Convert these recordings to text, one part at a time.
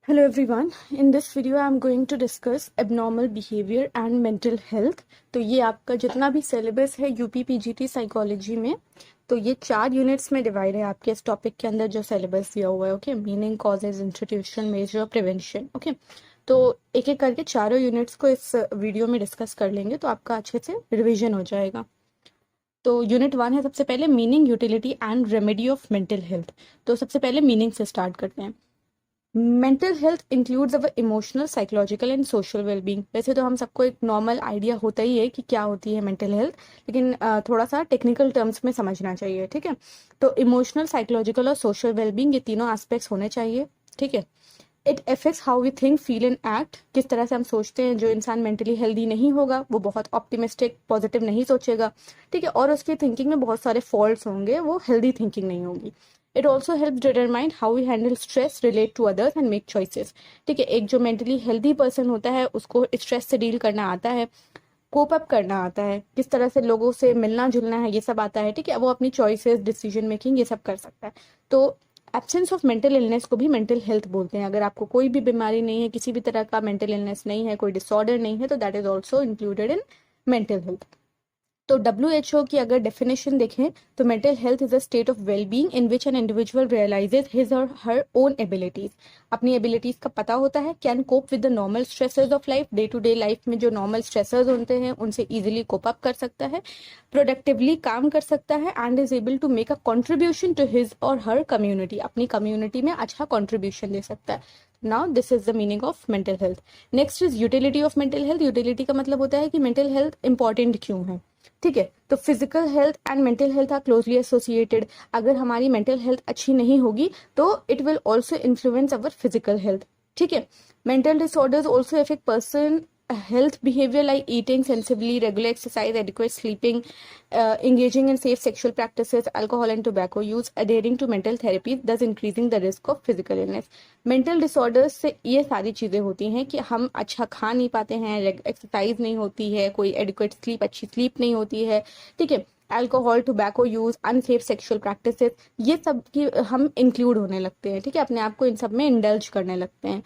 Hello everyone. In this video I am going to discuss abnormal behavior and mental health. तो ये आपका जितना भी सिलेबस है यूपी पीजीटी साइकोलॉजी में, तो ये 4 यूनिट्स में डिवाइड है आपके इस टॉपिक के अंदर जो सिलेबस दिया हुआ है. Okay, meaning, causes, institution, measure, prevention. Okay, तो एक एक करके चारों यूनिट्स को इस वीडियो में डिस्कस कर लेंगे तो आपका अच्छे से रिविजन हो जाएगा. तो यूनिट 1 है सबसे पहले meaning, utility and remedy of mental health. तो सबसे पहले मीनिंग से स्टार्ट करते हैं. Mental health includes our emotional, psychological and social wellbeing. वैसे तो हम सबको एक नॉर्मल आइडिया होता ही है कि क्या होती है मेंटल हेल्थ, लेकिन थोड़ा सा टेक्निकल टर्म्स में समझना चाहिए. ठीक है, तो इमोशनल, साइकोलॉजिकल और सोशल वेलबींग, ये तीनों एस्पेक्ट्स होने चाहिए. ठीक है, it affects how we think, feel and act. किस तरह से हम सोचते हैं. जो इंसान मेंटली हेल्दी नहीं होगा वो बहुत ऑप्टिमिस्टिक, पॉजिटिव नहीं सोचेगा. ठीक है, और उसकी थिंकिंग में बहुत सारे फॉल्ट्स होंगे, वो हेल्दी थिंकिंग नहीं होगी. It also help determine how we handle stress, relate to others and make choices. ठीक है, एक जो मेंटली हेल्दी पर्सन होता है उसको स्ट्रेस से डील करना आता है, कोप अप करना आता है, किस तरह से लोगों से मिलना जुलना है, ये सब आता है. ठीक है, वो अपनी चॉइसेस, डिसीजन मेकिंग, ये सब कर सकता है. तो एब्सेंस ऑफ मेंटल इलनेस को भी मेंटल हेल्थ बोलते हैं. अगर आपको कोई भी बीमारी नहीं है, किसी भी तरह का मेंटल इलनेस नहीं है, कोई डिसऑर्डर नहीं है, तो that is also included in mental health. तो WHO की अगर डेफिनेशन देखें तो mental health is a state of wellbeing in which an individual realizes his or her own abilities. अपनी एबिलिटीज का पता होता है, can cope with the normal stressors of life. Day to day life में जो normal stressors होते हैं उनसे इजीली कोप अप कर सकता है, प्रोडक्टिवली काम कर सकता है, and is able to make a contribution to his or her community. अपनी कम्युनिटी में अच्छा कॉन्ट्रीब्यूशन दे सकता है. Now this is the meaning of mental health. Next is utility of mental health. Utility का मतलब होता है कि मेंटल हेल्थ इंपॉर्टेंट क्यों है. ठीक है, तो physical health and mental health are closely associated. अगर हमारी मेंटल हेल्थ अच्छी नहीं होगी तो it will also influence our physical health. ठीक है, mental disorders also affect person health behavior like eating sensibly, regular exercise, adequate sleeping, engaging in safe sexual practices, alcohol and tobacco use, adhering to mental therapy, thus increasing the risk of physical illness. mental disorders से ये सारी चीज़ें होती हैं कि हम अच्छा खा नहीं पाते हैं, एक्सरसाइज नहीं होती है, कोई एडिक्वेट स्लीप, अच्छी स्लीप नहीं होती है. ठीक है, alcohol, tobacco use, unsafe sexual practices, ये सब की हम इंक्लूड होने लगते हैं. ठीक है, अपने आप को इन सब में इंडल्ज करने लगते हैं.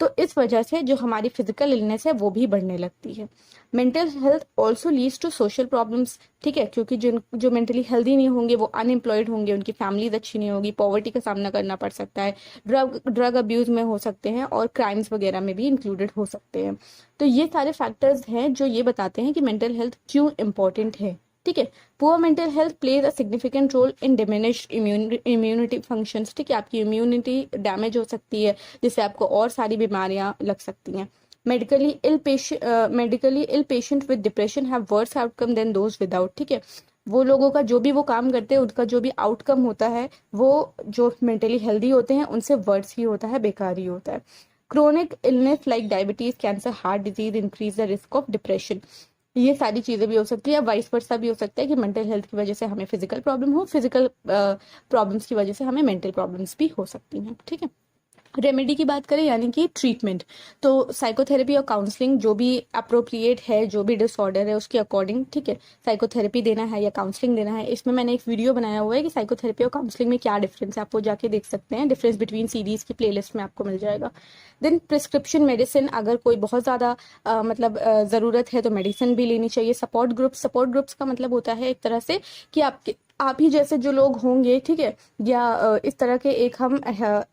तो इस वजह से जो हमारी फिजिकल इलनेस है वो भी बढ़ने लगती है. Mental health also leads to social problems. ठीक है, क्योंकि जो मेंटली हेल्दी नहीं होंगे वो अनएम्प्लॉयड होंगे, उनकी फैमिलीज अच्छी नहीं होगी, पॉवर्टी का सामना करना पड़ सकता है, ड्रग अब्यूज में हो सकते हैं, और क्राइम्स वगैरह में भी इंक्लूडेड हो सकते हैं. तो ये सारे फैक्टर्स हैं जो ये बताते हैं कि मेंटल हेल्थ क्यों इंपॉर्टेंट है. ठीक है, poor mental health plays a significant role in diminished immunity functions. ठीक है, आपकी इम्यूनिटी डैमेज हो सकती है जिससे आपको और सारी बीमारियां लग सकती हैं. Medically ill patient with depression have worse outcome than those without. ठीक है, वो लोगों का जो भी वो काम करते हैं उनका जो भी आउटकम होता है वो जो मेंटली हेल्दी होते हैं उनसे वर्स ही होता है, बेकार ही होता है. Chronic illness like diabetes, cancer, heart disease increase the risk of depression. ये सारी चीजें भी हो सकती है. वाइस वर्सा भी हो सकता है कि मेंटल हेल्थ की वजह से हमें फिजिकल प्रॉब्लम हो, फिजिकल प्रॉब्लम्स की वजह से हमें मेंटल प्रॉब्लम्स भी हो सकती हैं. ठीक है, रेमेडी की बात करें यानी कि ट्रीटमेंट, तो साइकोथेरेपी और काउंसलिंग जो भी अप्रोप्रिएट है, जो भी डिसऑर्डर है उसके अकॉर्डिंग. ठीक है, साइकोथेरेपी देना है या काउंसलिंग देना है. इसमें मैंने एक वीडियो बनाया हुआ है कि साइकोथेरेपी और काउंसलिंग में क्या डिफरेंस है, आप वो जाके देख सकते हैं. डिफरेंस बिटवीन सीरीज की प्लेलिस्ट में आपको मिल जाएगा. देन प्रिस्क्रिप्शन मेडिसिन, अगर कोई बहुत ज़्यादा ज़रूरत है तो मेडिसिन भी लेनी चाहिए. सपोर्ट ग्रुप्स का मतलब होता है एक तरह से कि आप ही जैसे जो लोग होंगे. ठीक है, या इस तरह के एक हम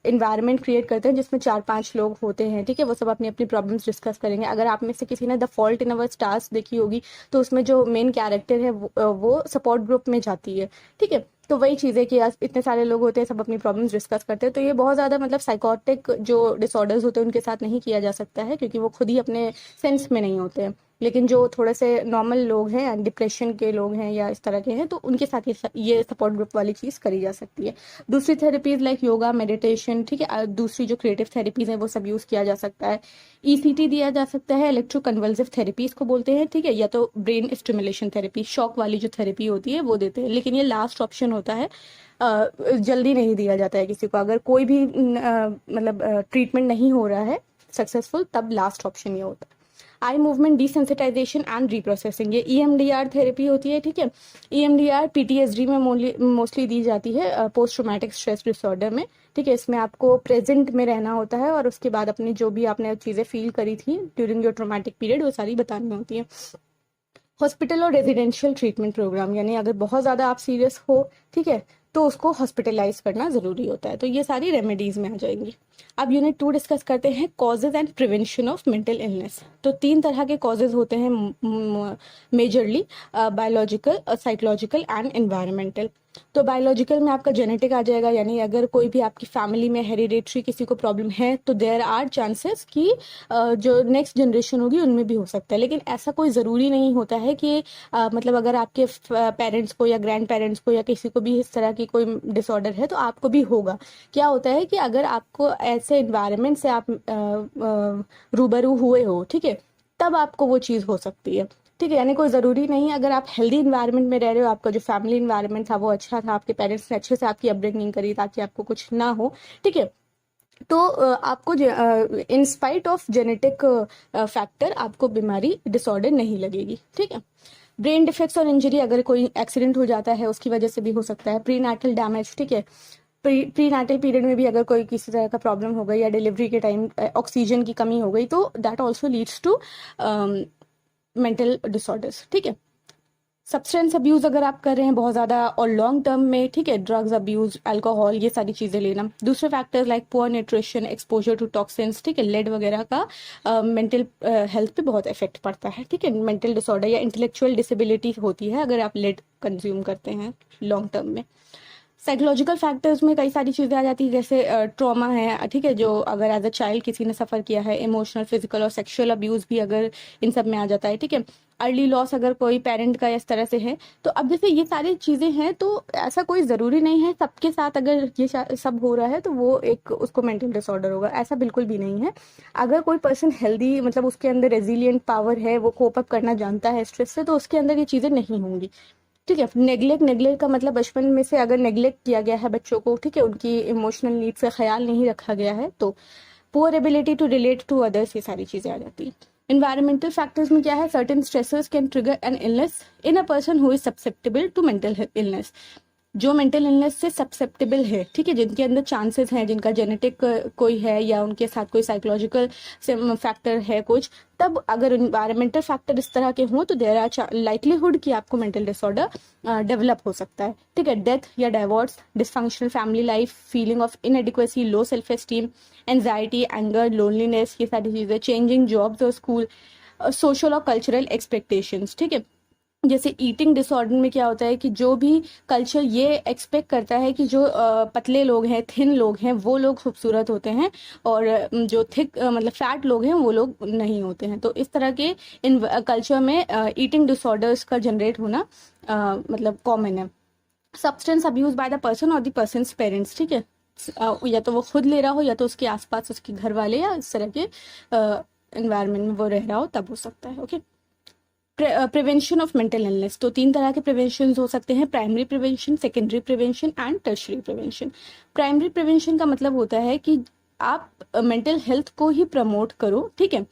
इन्वायरमेंट क्रिएट करते हैं जिसमें 4-5 लोग होते हैं. ठीक है, वो सब अपनी अपनी प्रॉब्लम्स डिस्कस करेंगे. अगर आप में से किसी ने the fault in our stars देखी होगी तो उसमें जो मेन कैरेक्टर है वो सपोर्ट ग्रुप में जाती है. ठीक है, तो वही चीज़ है कि इतने सारे लोग होते हैं, सब अपनी प्रॉब्लम्स डिस्कस करते हैं. तो ये बहुत ज़्यादा साइकोटिक जो डिसऑर्डर्स होते हैं उनके साथ नहीं किया जा सकता है क्योंकि वो खुद ही अपने सेंस में नहीं होते हैं. लेकिन जो थोड़े से नॉर्मल लोग हैं, डिप्रेशन के लोग हैं या इस तरह के हैं, तो उनके साथ ये सपोर्ट ग्रुप वाली चीज़ करी जा सकती है. दूसरी थेरेपीज लाइक योगा, मेडिटेशन. ठीक है, दूसरी जो क्रिएटिव थेरेपीज हैं वो सब यूज़ किया जा सकता है. ECT दिया जा सकता है, इलेक्ट्रोकन्वल्सिव थेरेपी इसको बोलते हैं. ठीक है, या तो ब्रेन स्टिमुलेशन थेरेपी, शॉक वाली जो थेरेपी होती है वो देते हैं. लेकिन ये लास्ट ऑप्शन होता है, जल्दी नहीं दिया जाता है किसी को. अगर कोई भी ट्रीटमेंट नहीं हो रहा है सक्सेसफुल, तब लास्ट ऑप्शन ये होता है. Eye movement desensitization and reprocessing, ये EMDR थेरेपी होती है. ठीक है, EMDR PTSD में मोस्टली दी जाती है, पोस्ट ट्रॉमेटिक स्ट्रेस डिसऑर्डर में. ठीक है। इसमें आपको प्रेजेंट में रहना होता है और उसके बाद अपनी जो भी आपने चीज़ें फील करी थी ड्यूरिंग योर ट्रॉमेटिक पीरियड वो सारी बतानी होती है। हॉस्पिटल और रेजिडेंशियल ट्रीटमेंट प्रोग्राम, यानी अगर बहुत ज़्यादा आप सीरियस हो, ठीक है, तो उसको हॉस्पिटलाइज करना ज़रूरी होता है। तो ये सारी रेमेडीज़ में आ जाएंगी। अब यूनिट 2 डिस्कस करते हैं causes and prevention of mental illness. तो 3 तरह के कॉजेज होते हैं majorly, biological, psychological and environmental. तो बायोलॉजिकल में आपका जेनेटिक आ जाएगा, यानी अगर कोई भी आपकी फैमिली में हेरिडेटरी किसी को प्रॉब्लम है तो देयर आर चांसेस कि जो नेक्स्ट जनरेशन होगी उनमें भी हो सकता है। लेकिन ऐसा कोई ज़रूरी नहीं होता है कि मतलब अगर आपके पेरेंट्स को या ग्रैंड पेरेंट्स को या किसी को भी इस तरह की कोई डिसऑर्डर है तो आपको भी होगा। क्या होता है कि अगर आपको ऐसे इन्वायरमेंट से आप रूबरू हुए हो, ठीक है, तब आपको वो चीज़ हो सकती है। ठीक है, यानी कोई ज़रूरी नहीं, अगर आप हेल्दी इन्वायरमेंट में रह रहे हो, आपका जो फैमिली इन्वायरमेंट था वो अच्छा था, आपके पेरेंट्स ने अच्छे से आपकी अपब्रिंगिंग करी ताकि आपको कुछ ना हो, ठीक है, तो आपको in spite of genetic factor आपको बीमारी डिसऑर्डर नहीं लगेगी। ठीक है। ब्रेन डिफेक्ट्स और इंजरी, अगर कोई एक्सीडेंट हो जाता है उसकी वजह से भी हो सकता है। प्री नाटल डैमेज, ठीक है, प्री नाटल पीरियड में भी अगर कोई किसी तरह का प्रॉब्लम हो गई या डिलीवरी के टाइम ऑक्सीजन की कमी हो गई तो that also leads to mental disorders. ठीक है। सब्सटेंस अब्यूज अगर आप कर रहे हैं बहुत ज़्यादा और लॉन्ग टर्म में, ठीक है, ड्रग्स अब्यूज, अल्कोहल, ये सारी चीज़ें लेना। दूसरे factors like poor nutrition, exposure to toxins, ठीक है, लेड वगैरह का मेंटल हेल्थ पे बहुत इफेक्ट पड़ता है। ठीक है। मेंटल डिसऑर्डर या इंटेलेक्चुअल डिसेबिलिटी होती है अगर आप लेड कंज्यूम करते हैं लॉन्ग टर्म में। साइकोलॉजिकल फैक्टर्स में कई सारी चीज़ें आ जाती है, जैसे ट्रॉमा है, ठीक है, जो अगर एज अ चाइल्ड किसी ने सफ़र किया है, इमोशनल, फिजिकल और सेक्सुअल अब्यूज़ भी अगर इन सब में आ जाता है। ठीक है। अर्ली लॉस अगर कोई पेरेंट का इस तरह से है, तो अब जैसे ये सारी चीज़ें हैं तो ऐसा कोई ज़रूरी नहीं है सबके साथ अगर ये सब हो रहा है तो वो एक उसको मेंटल डिसऑर्डर होगा, ऐसा बिल्कुल भी नहीं है। अगर कोई पर्सन हेल्दी, मतलब उसके अंदर रेजिलियंट पावर है, वो कोप अप करना जानता है स्ट्रेस से, तो उसके अंदर ये चीज़ें नहीं होंगी। ठीक है। नेग्लेक्ट का मतलब बचपन में से अगर नेग्लेक्ट किया गया है बच्चों को, ठीक है, उनकी इमोशनल नीड्स का ख्याल नहीं रखा गया है, तो poor ability to relate to others, ये सारी चीज़ें आ जाती हैं। इन्वायरमेंटल फैक्टर्स में क्या है, certain stressors can trigger an illness in a person who is susceptible to mental illness. जो मेंटल इलनेस से सब्सेप्टेबल है, ठीक है, जिनके अंदर चांसेस हैं, जिनका जेनेटिक कोई है या उनके साथ कोई साइकोलॉजिकल फैक्टर है कुछ, तब अगर इन्वायरमेंटल फैक्टर इस तरह के हों तो देयर आर लाइकलीहुड कि आपको मेंटल डिसऑर्डर डेवलप हो सकता है। ठीक है। डेथ या divorce, dysfunctional family life, feeling of inadequacy, low self esteem, anxiety, anger, loneliness, ये सारी चीज़ें, चेंजिंग जॉब्स और स्कूल, सोशल और कल्चरल एक्सपेक्टेशंस। ठीक है। जैसे ईटिंग डिसऑर्डर में क्या होता है कि जो भी कल्चर ये एक्सपेक्ट करता है कि जो पतले लोग हैं, थिन लोग हैं, वो लोग खूबसूरत होते हैं और जो थिक मतलब फैट लोग हैं वो लोग नहीं होते हैं, तो इस तरह के इन कल्चर में ईटिंग डिसऑर्डर्स का जनरेट होना मतलब कॉमन है। Substance abuse by the person और द पर्सन्स पेरेंट्स, ठीक है, या तो वो खुद ले रहा हो या तो उसके आसपास उसके घर वाले या इस तरह के एनवायरनमेंट में वो रह रहा हो, तब हो सकता है। Okay. Prevention of mental illness, तो 3 तरह के प्रिवेंशन हो सकते हैं, primary prevention, secondary prevention and tertiary prevention. Primary prevention का मतलब होता है कि आप मेंटल हेल्थ को ही प्रमोट करो, ठीक है,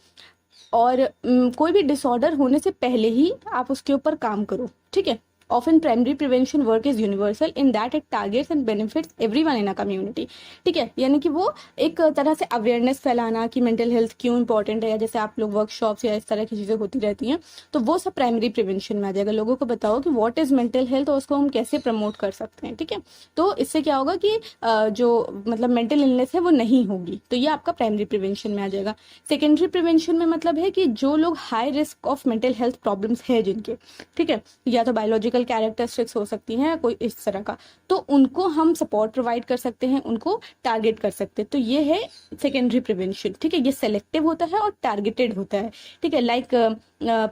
और कोई भी डिसऑर्डर होने से पहले ही आप उसके ऊपर काम करो। ठीक है। Often primary prevention work is universal in that it targets and benefits everyone in a community। ठीक है, यानी कि वो एक तरह से अवेयरनेस फैलाना कि मेंटल हेल्थ क्यों इंपॉर्टेंट है, या जैसे आप लोग वर्कशॉप्स या इस तरह की चीज़ें होती रहती हैं तो वो सब प्राइमरी प्रिवेंशन में आ जाएगा। लोगों को बताओ कि व्हाट इज मेंटल हेल्थ और उसको हम कैसे प्रमोट कर सकते हैं। ठीक है। तो इससे क्या होगा कि जो मतलब मेंटल इलनेस है वो नहीं होगी, तो ये आपका प्राइमरी प्रिवेंशन में आ जाएगा। सेकेंडरी प्रिवेंशन में मतलब है कि जो लोग high risk of mental health problems है जिनके, ठीक है, या तो बायोलॉजिकल कैरेक्टरिस्टिक्स हो सकती हैं कोई इस तरह का, तो उनको हम सपोर्ट प्रोवाइड कर सकते हैं, उनको टारगेट कर सकते हैं, तो ये है सेकेंडरी प्रिवेंशन। ठीक है। ये सेलेक्टिव होता है और टारगेटेड होता है। ठीक है। Like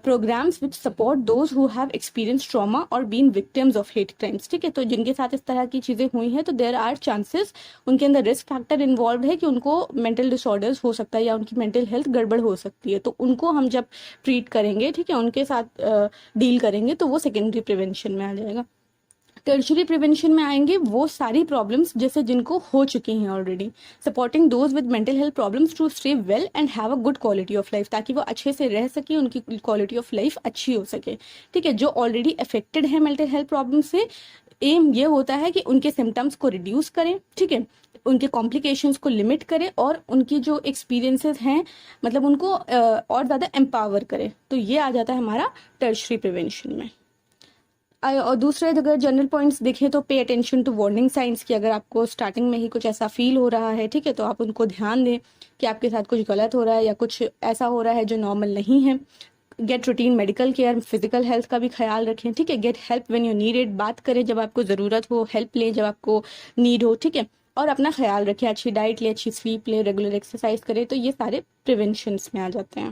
programmes which support those who have experience trauma और been victims of hate crimes. ठीक है। तो जिनके साथ इस तरह की चीजें हुई हैं तो देयर आर चांसेस, उनके अंदर रिस्क फैक्टर इन्वॉल्व है कि उनको मेंटल डिसऑर्डर्स हो सकता है या उनकी मेंटल हेल्थ गड़बड़ हो सकती है, तो उनको हम जब ट्रीट करेंगे, ठीक है, उनके साथ डील करेंगे, तो वो सेकेंडरी प्रिवेंशन में आ जाएगा। टर्शरी प्रिवेंशन में आएंगे वो सारी प्रॉब्लम्स जैसे जिनको हो चुकी हैं already, supporting those with mental health problems to stay well and have a good quality of life, ताकि वो अच्छे से रह सके, उनकी क्वालिटी ऑफ लाइफ अच्छी हो सके। ठीक है। जो ऑलरेडी अफेक्टेड है मेंटल हेल्थ प्रॉब्लम से, एम ये होता है कि उनके सिम्टम्स को रिड्यूस करें, ठीक है, उनके कॉम्प्लिकेशंस को लिमिट करें और उनकी जो एक्सपीरियंसेस हैं मतलब उनको और ज़्यादा एम्पावर करें। तो ये आ जाता है हमारा टर्शरी प्रिवेंशन में। और दूसरे अगर जनरल पॉइंट्स देखें तो pay attention to warning science की, अगर आपको स्टार्टिंग में ही कुछ ऐसा फील हो रहा है, ठीक है, तो आप उनको ध्यान दें कि आपके साथ कुछ गलत हो रहा है या कुछ ऐसा हो रहा है जो नॉर्मल नहीं है। Get routine medical care, physical health का भी ख्याल रखें, ठीक है। Get help when you need it, बात करें जब आपको ज़रूरत हो, हेल्प लें जब आपको नीड हो, ठीक है। और अपना ख्याल रखें, अच्छी डाइट ले, अच्छी स्लीप ले, रेगुलर एक्सरसाइज करें। तो ये सारे प्रिवेंशंस में आ जाते हैं।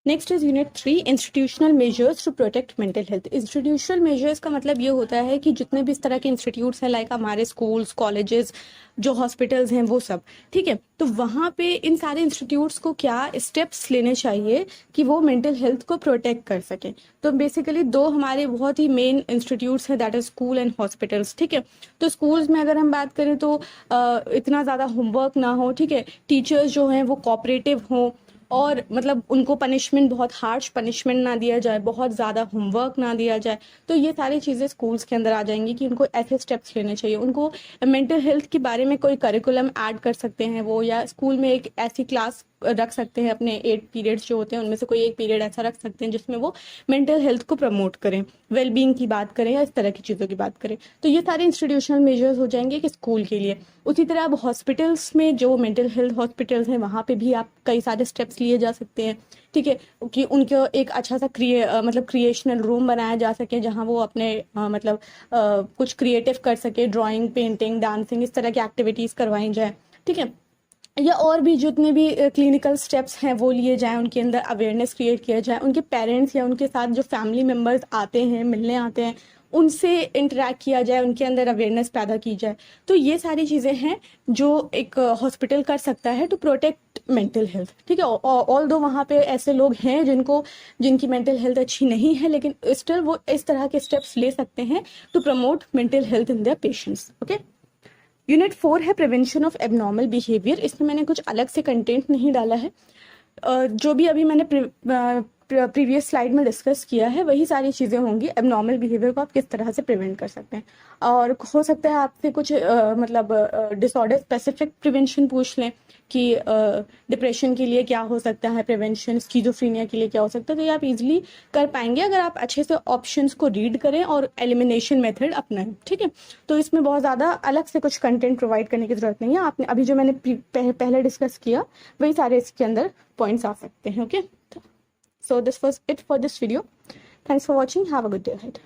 Next is unit 3, institutional measures to protect mental health. Institutional measures का मतलब ये होता है कि जितने भी इस तरह के इंस्टीट्यूट्स हैं, लाइक हमारे स्कूल्स, कॉलेजेस, जो हॉस्पिटल्स हैं, वो सब, ठीक है। तो वहाँ पे इन सारे इंस्टीट्यूट्स को क्या स्टेप्स लेने चाहिए कि वो मेंटल हेल्थ को प्रोटेक्ट कर सकें। तो बेसिकली दो हमारे बहुत ही मेन इंस्टीट्यूट्स हैं, that is school and hospitals, ठीक है। तो स्कूल्स में अगर हम बात करें तो इतना ज़्यादा होमवर्क ना हो, ठीक है, टीचर्स जो हैं वो कोऑपरेटिव हों और मतलब उनको पनिशमेंट, बहुत हार्श पनिशमेंट ना दिया जाए, बहुत ज़्यादा होमवर्क ना दिया जाए। तो ये सारी चीज़ें स्कूल्स के अंदर आ जाएंगी कि उनको ऐसे स्टेप्स लेने चाहिए। उनको मेंटल हेल्थ के बारे में कोई करिकुलम ऐड कर सकते हैं वो, या स्कूल में एक ऐसी क्लास रख सकते हैं, अपने 8 पीरियड्स जो होते हैं उनमें से कोई एक पीरियड ऐसा रख सकते हैं जिसमें वो मेंटल हेल्थ को प्रमोट करें, वेलबींग की बात करें या इस तरह की चीज़ों की बात करें। तो ये सारे इंस्टीट्यूशनल मेजर्स हो जाएंगे कि स्कूल के लिए। उसी तरह अब हॉस्पिटल्स में, जो मेंटल हेल्थ हॉस्पिटल्स हैं, वहाँ पे भी आप कई सारे स्टेप्स लिए जा सकते हैं, ठीक है, कि उनको एक अच्छा सा मतलब क्रिएशनल रूम बनाया जा सके जहाँ वो अपने मतलब कुछ क्रिएटिव कर सके, ड्राइंग, पेंटिंग, डांसिंग, इस तरह की एक्टिविटीज़ करवाई जाए, ठीक है। या और भी जितने भी क्लिनिकल स्टेप्स हैं वो लिए जाएं, उनके अंदर अवेयरनेस क्रिएट किया जाए, उनके पेरेंट्स या उनके साथ जो फैमिली मेम्बर्स आते हैं, मिलने आते हैं, उनसे इंटरेक्ट किया जाए, उनके अंदर अवेयरनेस पैदा की जाए। तो ये सारी चीज़ें हैं जो एक हॉस्पिटल कर सकता है टू प्रोटेक्ट मेंटल हेल्थ, ठीक है। ऑल दो वहाँ पे ऐसे लोग हैं जिनकी मेंटल हेल्थ अच्छी नहीं है, लेकिन स्टिल वो इस तरह के स्टेप्स ले सकते हैं to promote mental health in their patients, okay. Unit 4 है प्रिवेंशन ऑफ एबनॉर्मल बिहेवियर। इसमें मैंने कुछ अलग से कंटेंट नहीं डाला है, जो भी अभी मैंने प्रीवियस स्लाइड में डिस्कस किया है वही सारी चीज़ें होंगी। एबनॉर्मल बिहेवियर को आप किस तरह से प्रिवेंट कर सकते हैं, और हो सकता है आपसे कुछ मतलब डिसऑर्डर स्पेसिफिक प्रिवेंशन पूछ लें कि डिप्रेशन के लिए क्या हो सकता है प्रिवेंशन, स्किज़ोफ्रेनिया के लिए क्या हो सकता है। तो ये आप इजीली कर पाएंगे अगर आप अच्छे से ऑप्शंस को रीड करें और एलिमिनेशन मेथड अपनाएं, ठीक है। तो इसमें बहुत ज़्यादा अलग से कुछ कंटेंट प्रोवाइड करने की ज़रूरत नहीं है। आपने अभी जो मैंने पहले डिस्कस किया वही सारे इसके अंदर पॉइंट्स आ सकते हैं, okay. So this was it for this video. Thanks for watching. Have a good day ahead.